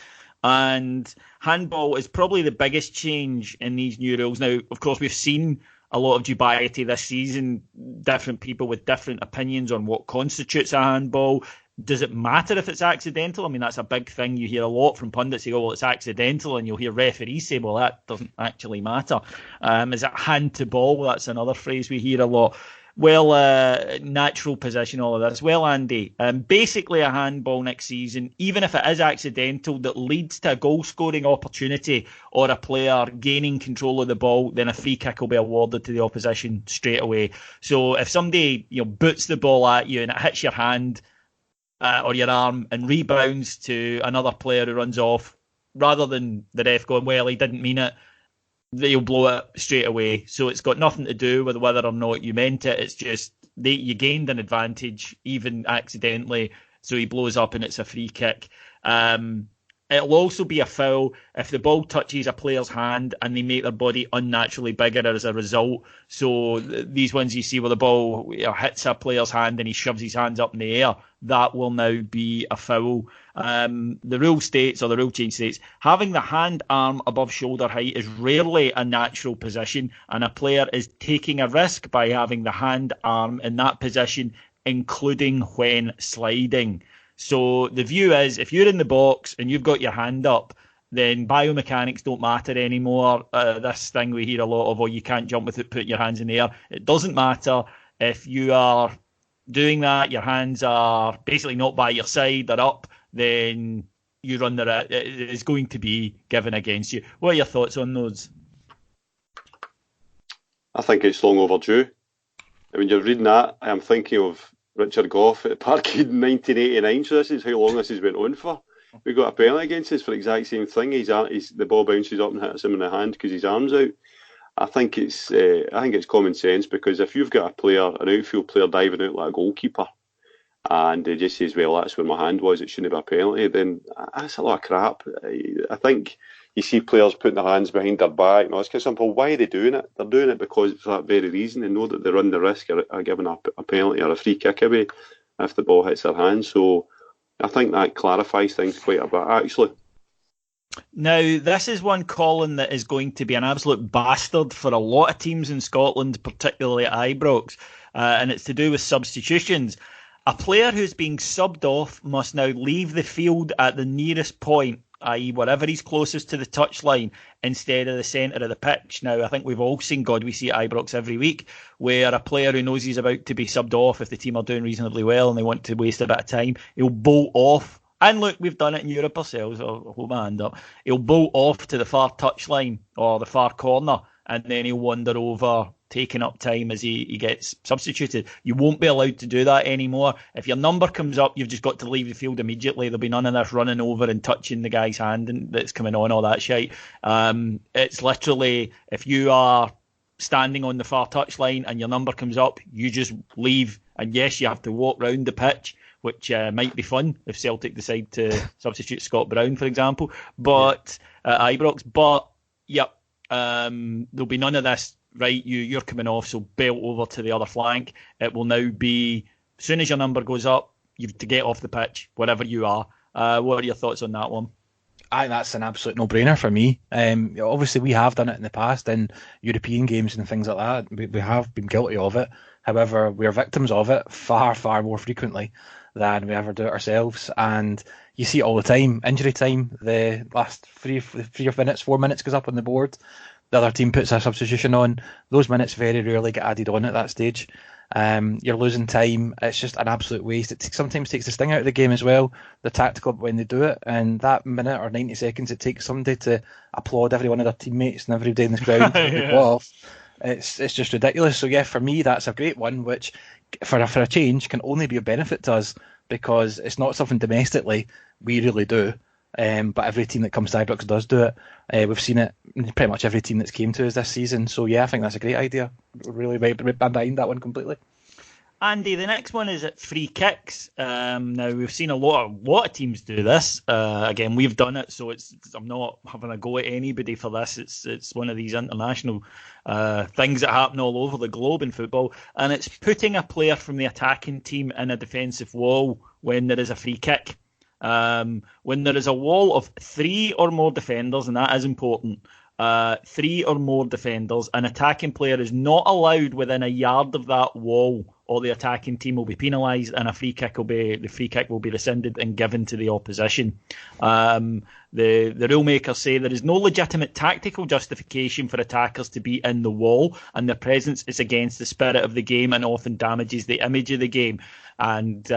And handball is probably the biggest change in these new rules. Now, of course, we've seen a lot of dubiety this season, different people with different opinions on what constitutes a handball. Does it matter if it's accidental? I mean, that's a big thing. You hear a lot from pundits say, oh, well, it's accidental, and you'll hear referees say, well, that doesn't actually matter. Is it hand to ball? Well, that's another phrase we hear a lot. Well, natural position, all of this. Well, Andy, basically a handball next season, even if it is accidental, that leads to a goal-scoring opportunity or a player gaining control of the ball, then a free kick will be awarded to the opposition straight away. So if somebody boots the ball at you and it hits your hand or your arm and rebounds to another player who runs off, rather than the ref going, well, he didn't mean it, they'll blow it straight away. So it's got nothing to do with whether or not you meant it. It's just you gained an advantage, even accidentally. So he blows up and it's a free kick. It'll also be a foul if the ball touches a player's hand and they make their body unnaturally bigger as a result. So these ones you see where the ball hits a player's hand and he shoves his hands up in the air, that will now be a foul. The rule states, or the rule change states, having the hand arm above shoulder height is rarely a natural position, and a player is taking a risk by having the hand arm in that position, including when sliding. So the view is, if you're in the box and you've got your hand up, then biomechanics don't matter anymore. This thing we hear a lot of, you can't jump without putting your hands in the air. It doesn't matter. If you are doing that, your hands are basically not by your side, they're up, then you run the risk. It is going to be given against you. What are your thoughts on those? I think it's long overdue. When you're reading that, I'm thinking of Richard Gough at Parkhead in 1989, so this is how long this has been on for. We got a penalty against us for the exact same thing. The ball bounces up and hits him in the hand because his arm's out. I think it's common sense, because if you've got an outfield player diving out like a goalkeeper, and he just says, well, that's where my hand was, it shouldn't be a penalty, then that's a lot of crap. I think you see players putting their hands behind their back. No, it's kind of simple. Why are they doing it? They're doing it because for that very reason. They know that they run the risk of giving a penalty or a free kick away if the ball hits their hand. So I think that clarifies things quite a bit, actually. Now, this is one, Colin, that is going to be an absolute bastard for a lot of teams in Scotland, particularly at Ibrox, and it's to do with substitutions. A player who's being subbed off must now leave the field at the nearest point, i.e. wherever he's closest to the touchline, instead of the centre of the pitch. Now, I think we've all seen, we see at Ibrox every week, where a player who knows he's about to be subbed off, if the team are doing reasonably well and they want to waste a bit of time, he'll bolt off. And look, we've done it in Europe ourselves. I'll hold my hand up. He'll bolt off to the far touchline or the far corner, and then he'll wander over, taking up time as he gets substituted. You won't be allowed to do that anymore. If your number comes up, you've just got to leave the field immediately. There'll be none of this running over and touching the guy's hand and that's coming on, all that shite. It's literally, if you are standing on the far touchline and your number comes up, you just leave. And yes, you have to walk round the pitch, which might be fun if Celtic decide to substitute Scott Brown, for example, but at Ibrox. But, yep, there'll be none of this. Right, you're coming off, so belt over to the other flank. It will now be, as soon as your number goes up, you've to get off the pitch, wherever you are. What are your thoughts on that one? I think that's an absolute no-brainer for me. Obviously, we have done it in the past in European games and things like that. We have been guilty of it. However, we are victims of it far, far more frequently than we ever do it ourselves. And you see it all the time. Injury time, the last 3 minutes, 4 minutes goes up on the board. The other team puts a substitution on. Those minutes very rarely get added on at that stage. You're losing time. It's just an absolute waste. It sometimes takes the sting out of the game as well, the tactical when they do it. And that minute or 90 seconds it takes somebody to applaud every one of their teammates and everybody in the ground to go off. It's just ridiculous. So yeah, for me that's a great one, which for a change can only be a benefit to us, because it's not something domestically we really do. But every team that comes to Ibrox does do it. We've seen it in pretty much every team that's came to us this season. So yeah, I think that's a great idea. Really, I'm behind that one completely. Andy, the next one is at free kicks. Now we've seen a lot of teams do this. Again, we've done it, so I'm not having a go at anybody for this. It's one of these international things that happen all over the globe in football, and it's putting a player from the attacking team in a defensive wall when there is a free kick. When there is a wall of 3 or more defenders, and that is important. 3 or more defenders, an attacking player is not allowed within a yard of that wall, or the attacking team will be penalised, and the free kick will be rescinded and given to the opposition. The rule makers say there is no legitimate tactical justification for attackers to be in the wall, and their presence is against the spirit of the game and often damages the image of the game. And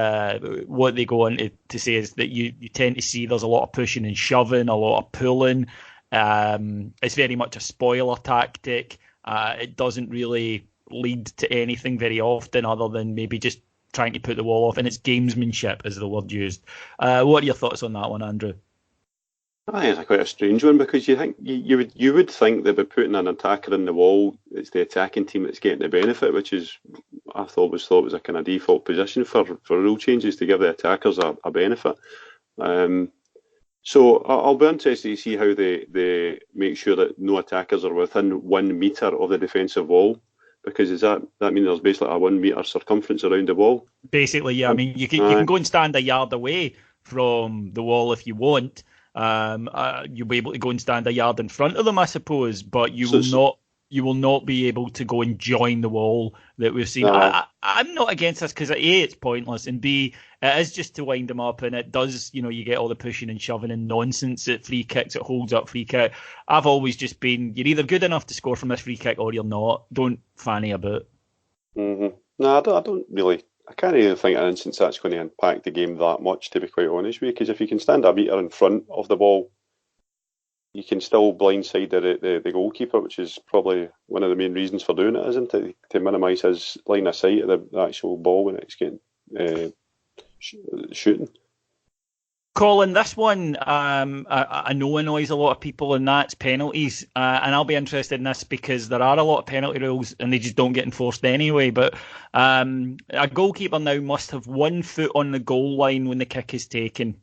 what they go on to say is that you tend to see there's a lot of pushing and shoving, a lot of pulling. It's very much a spoiler tactic. It doesn't really lead to anything very often other than maybe just trying to put the wall off, and it's gamesmanship is the word used. What are your thoughts on that one, Andrew? I think it's quite a strange one, because you would think that by putting an attacker in the wall, it's the attacking team that's getting the benefit, which is I thought was a kind of default position for rule changes, to give the attackers a benefit. So I'll be interested to see how they make sure that no attackers are within 1 metre of the defensive wall, because does that mean there's basically a 1 metre circumference around the wall? Basically, yeah. I mean, you can go and stand a yard away from the wall if you want. You'll be able to go and stand a yard in front of them, I suppose, but you will not be able to go and join the wall that we've seen. No. I'm not against this because A, it's pointless, and B, it is just to wind them up, and it does, you get all the pushing and shoving and nonsense at free kicks. It holds up free kick. I've always just been, you're either good enough to score from this free kick or you're not. Don't fanny about. Mm-hmm. No, I can't really think an instance that's going to impact the game that much, to be quite honest with you, because if you can stand a metre in front of the ball, you can still blindside the goalkeeper, which is probably one of the main reasons for doing it, isn't it? To minimise his line of sight of the actual ball when it's getting shooting. Colin, this one I know annoys a lot of people, and that's penalties. And I'll be interested in this because there are a lot of penalty rules and they just don't get enforced anyway. But a goalkeeper now must have 1 foot on the goal line when the kick is taken.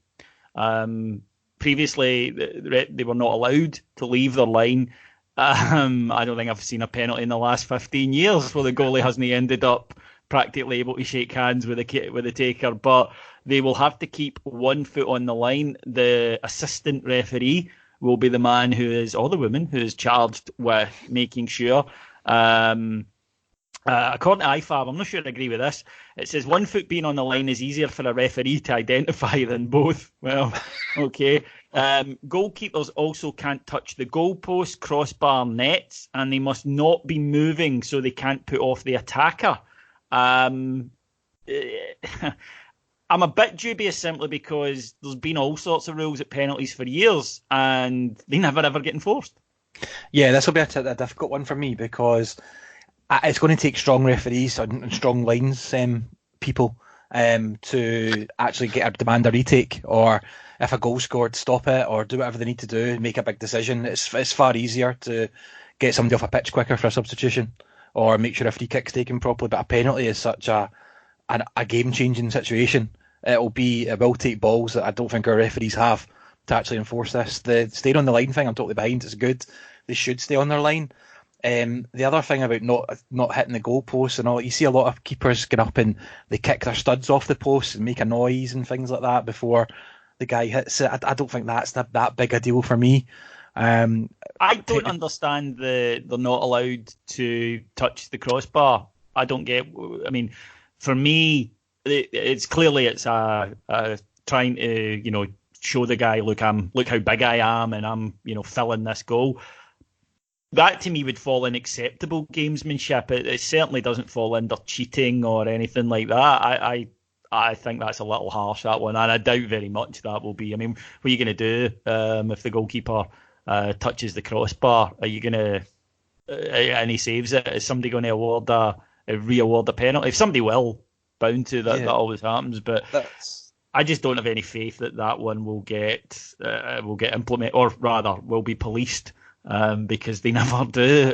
Previously, they were not allowed to leave their line. I don't think I've seen a penalty in the last 15 years where the goalie hasn't ended up practically able to shake hands with the taker. But they will have to keep 1 foot on the line. The assistant referee will be the man or the woman who is charged with making sure. According to IFAB, I'm not sure I agree with this. It says 1 foot being on the line is easier for a referee to identify than both. Well, okay. Goalkeepers also can't touch the goalpost, crossbar, nets, and they must not be moving so they can't put off the attacker. I'm a bit dubious simply because there's been all sorts of rules at penalties for years and they never ever get enforced. Yeah, this will be a difficult one for me because it's going to take strong referees and strong lines people to actually demand a retake, or if a goal scored, stop it, or do whatever they need to do, make a big decision. It's far easier to get somebody off a pitch quicker for a substitution, or make sure a free kick's taken properly. But a penalty is such a game-changing situation. It will take balls that I don't think our referees have to actually enforce this. The staying on the line thing, I'm totally behind. It's good. They should stay on their line. The other thing about not hitting the goalposts and all, you see a lot of keepers get up and they kick their studs off the post and make a noise and things like that before the guy hits it. I don't think that's that big a deal for me. I don't understand they're not allowed to touch the crossbar. I don't get. I mean, for me, it's trying to show the guy, look how big I am and I'm filling this goal. That to me would fall in acceptable gamesmanship. It certainly doesn't fall under cheating or anything like that. I think that's a little harsh, that one, and I doubt very much that will be. I mean, what are you going to do if the goalkeeper touches the crossbar? Are you going to and he saves it? Is somebody going to re-award a penalty? If somebody will, bound to that, that always happens. But I just don't have any faith that one will get implemented, or rather, will be policed. Because they never do.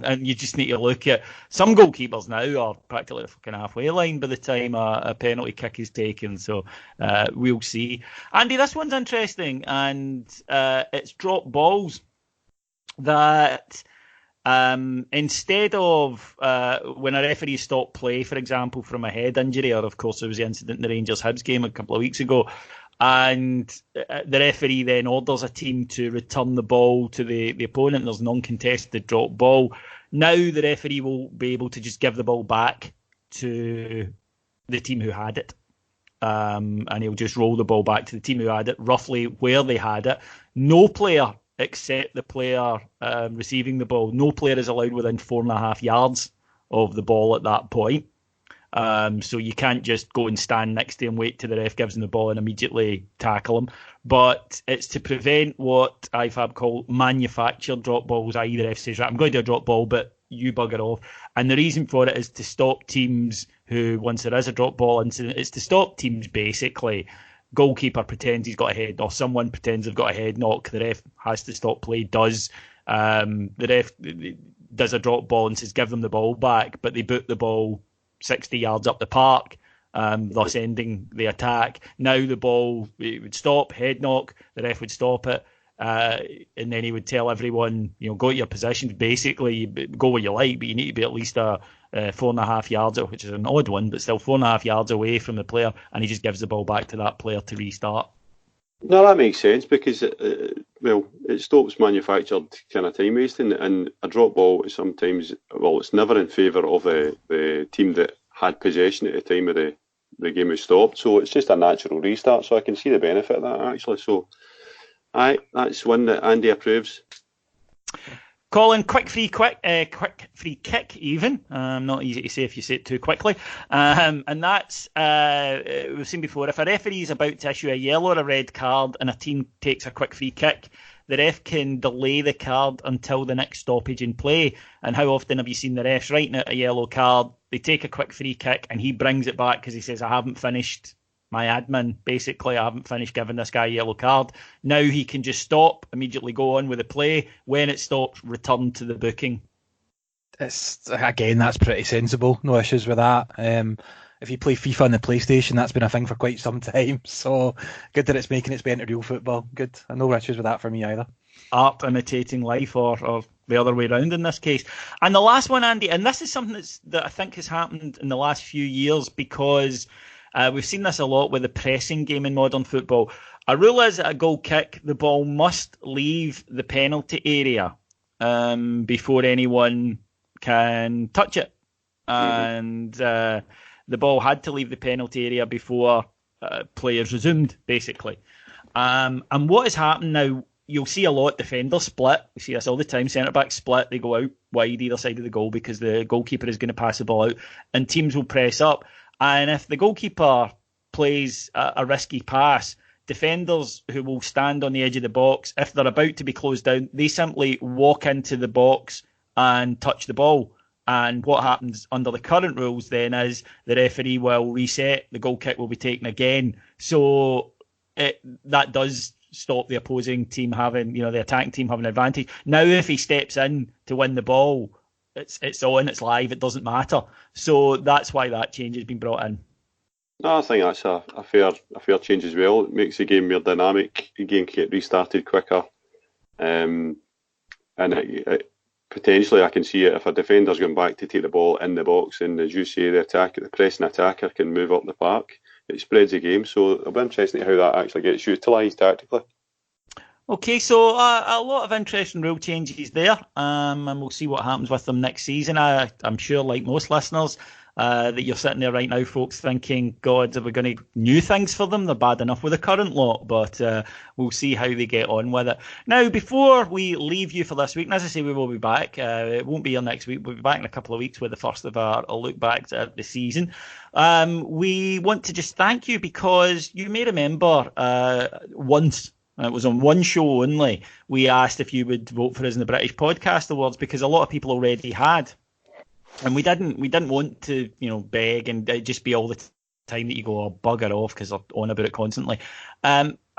And you just need to look at some goalkeepers now are practically at the fucking halfway line by the time a penalty kick is taken. So we'll see. Andy, this one's interesting, and it's drop balls that instead of when a referee stopped play, for example, from a head injury, or of course there was the incident in the Rangers-Hibs game a couple of weeks ago, and the referee then orders a team to return the ball to the opponent. There's non-contested drop ball. Now the referee will be able to just give the ball back to the team who had it. And he'll just roll the ball back to the team who had it, roughly where they had it. No player, except the player receiving the ball, no player is allowed within 4.5 yards of the ball at that point. So you can't just go and stand next to him, wait till the ref gives him the ball and immediately tackle him. But it's to prevent what IFAB call manufactured drop balls, i.e. the ref says, right, I'm going to do a drop ball, but you bugger off. And the reason for it is to stop teams who, once there is a drop ball incident, it's to stop teams basically. Goalkeeper pretends he's got a head, or someone pretends they've got a head knock. The ref has to stop play, does. The ref does a drop ball and says, give them the ball back, but they boot the ball 60 yards up the park, thus ending the attack. Now the ball, it would stop, head knock, the ref would stop it, and then he would tell everyone, go to your positions, basically, go where you like, but you need to be at least 4.5 yards, which is an odd one, but still 4.5 yards away from the player, and he just gives the ball back to that player to restart. No, that makes sense, because it stops manufactured kind of time wasting, and a drop ball is sometimes, it's never in favour of the team that had possession at the time of the game was stopped, so it's just a natural restart, so I can see the benefit of that, actually. So that's one that Andy approves. Colin, quick free kick even. Not easy to say if you say it too quickly. And that's, we've seen before, if a referee is about to issue a yellow or a red card and a team takes a quick free kick, the ref can delay the card until the next stoppage in play. And how often have you seen the refs writing out a yellow card, they take a quick free kick and he brings it back because he says, I haven't finished my admin, basically, I haven't finished giving this guy a yellow card. Now he can just stop, immediately go on with the play. When it stops, return to the booking. That's pretty sensible. No issues with that. If you play FIFA on the PlayStation, that's been a thing for quite some time. So good that it's making its way into real football. Good. No issues with that for me either. Art imitating life, or the other way around in this case. And the last one, Andy, and this is something that I think has happened in the last few years, because we've seen this a lot with the pressing game in modern football. A rule is that a goal kick, the ball must leave the penalty area before anyone can touch it. And the ball had to leave the penalty area before players resumed, basically. And what has happened now, you'll see a lot defenders split. We see this all the time. Centre-back split. They go out wide either side of the goal because the goalkeeper is going to pass the ball out. And teams will press up. And if the goalkeeper plays a risky pass, defenders who will stand on the edge of the box, if they're about to be closed down, they simply walk into the box and touch the ball. And what happens under the current rules then is the referee will reset, the goal kick will be taken again. So that does stop the opposing team having, the attacking team having an advantage. Now if he steps in to win the ball, it's on, it's live, it doesn't matter. So that's why that change has been brought in. No, I think that's a fair change as well. It makes the game more dynamic. The game can get restarted quicker. And potentially I can see it if a defender's going back to take the ball in the box, and as you say, the pressing attacker can move up the park. It spreads the game, so it'll be interesting how that actually gets utilised tactically. Okay, so a lot of interesting rule changes there, and we'll see what happens with them next season. I'm sure, like most listeners, that you're sitting there right now, folks, thinking, God, are we going to new things for them? They're bad enough with the current lot, but we'll see how they get on with it. Now, before we leave you for this week, and as I say, we will be back. It won't be here next week. We'll be back in a couple of weeks with the first of our look back at the season. We want to just thank you, because you may remember once, it was on one show only, we asked if you would vote for us in the British Podcast Awards, because a lot of people already had. And we didn't want to, beg and just be all the time that you go, oh, bugger off because they're on about it constantly.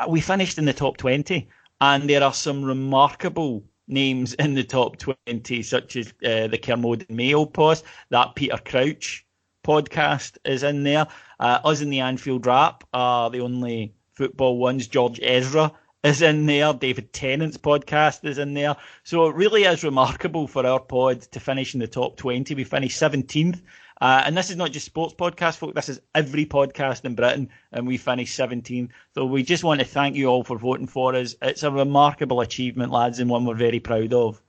We finished in the top 20, and there are some remarkable names in the top 20, such as the Kermode and Mayo post. That Peter Crouch podcast is in there. Us in the Anfield Rap are the only football ones. George Ezra is in there. David Tennant's podcast is in there. So it really is remarkable for our pod to finish in the top 20. We finished 17th. And this is not just sports podcast, folk. This is every podcast in Britain, and we finished 17th. So we just want to thank you all for voting for us. It's a remarkable achievement, lads, and one we're very proud of.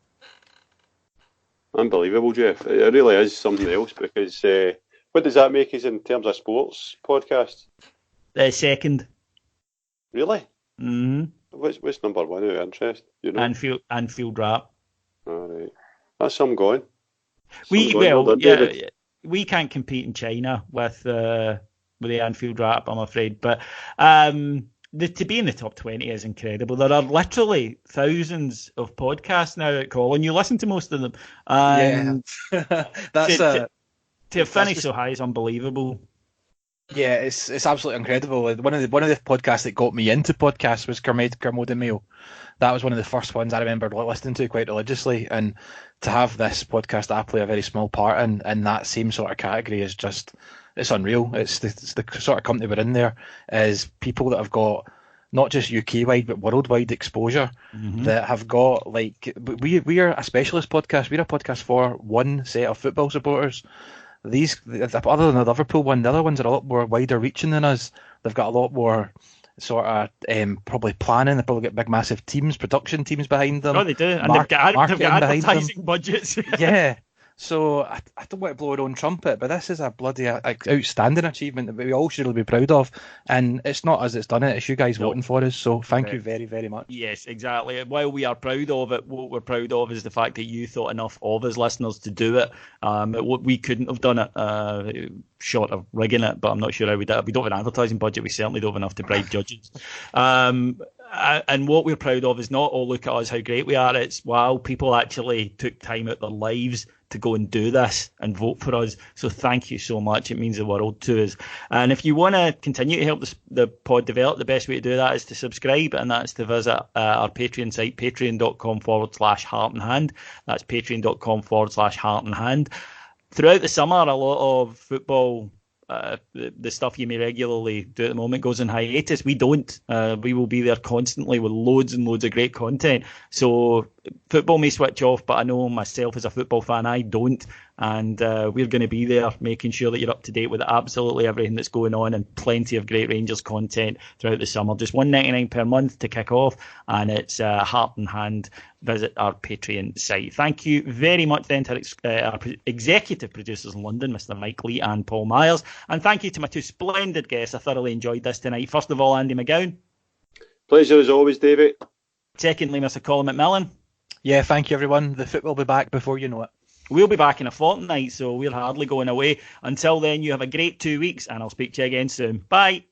Unbelievable, Jeff. It really is something else, because what does that make us in terms of sports podcasts? Second. Really? Mm-hmm. What's number one out of interest? You know? Anfield Rap. All right. That's some going. We can't compete in China with the Anfield Rap, I'm afraid. But to be in the top 20 is incredible. There are literally thousands of podcasts now at Colin. You listen to most of them. To finish so high is unbelievable. Yeah, it's absolutely incredible. One of the podcasts that got me into podcasts was Kermode and Mayo. That was one of the first ones I remember listening to quite religiously, and to have this podcast that I play a very small part in that same sort of category is just, it's unreal. It's the sort of company we're in there is people that have got not just UK wide but worldwide exposure, that have got, like, we are a specialist podcast. We're a podcast for one set of football supporters. These, other than the Liverpool one, the other ones are a lot more wider reaching than us. They've got a lot more sort of probably planning. They probably got big, massive teams, production teams behind them. Oh, they do, and they've got advertising budgets. Yeah. So I don't want to blow our own trumpet, but this is a bloody outstanding achievement that we all should really be proud of. And it's not us that's done it; it's you guys voting for us. So thank you very, very much. Yes, exactly. While we are proud of it, what we're proud of is the fact that you thought enough of us listeners to do it. We couldn't have done it short of rigging it, but I'm not sure how we did it. We don't have an advertising budget. We certainly don't have enough to bribe judges. And what we're proud of is not, oh, look at us, how great we are. It's, wow, people actually took time out of their lives to go and do this and vote for us. So thank you so much. It means the world to us. And if you want to continue to help the pod develop, the best way to do that is to subscribe, and that's to visit our Patreon site, patreon.com/heart and hand. That's patreon.com/heart and hand. Throughout the summer, a lot of football, the stuff you may regularly do at the moment, goes on hiatus. We don't. We will be there constantly with loads and loads of great content. So football may switch off, but I know myself as a football fan, I don't. And we're going to be there making sure that you're up to date with absolutely everything that's going on, and plenty of great Rangers content throughout the summer. Just $1.99 per month to kick off, and it's heart and hand. Visit our Patreon site. Thank you very much then to our executive producers in London, Mr. Mike Lee and Paul Myers. And thank you to my two splendid guests. I thoroughly enjoyed this tonight. First of all, Andy McGowan. Pleasure as always, David. Secondly, Mr. Colin McMillan. Yeah, thank you, everyone. The foot will be back before you know it. We'll be back in a fortnight, so we're hardly going away. Until then, you have a great 2 weeks, and I'll speak to you again soon. Bye.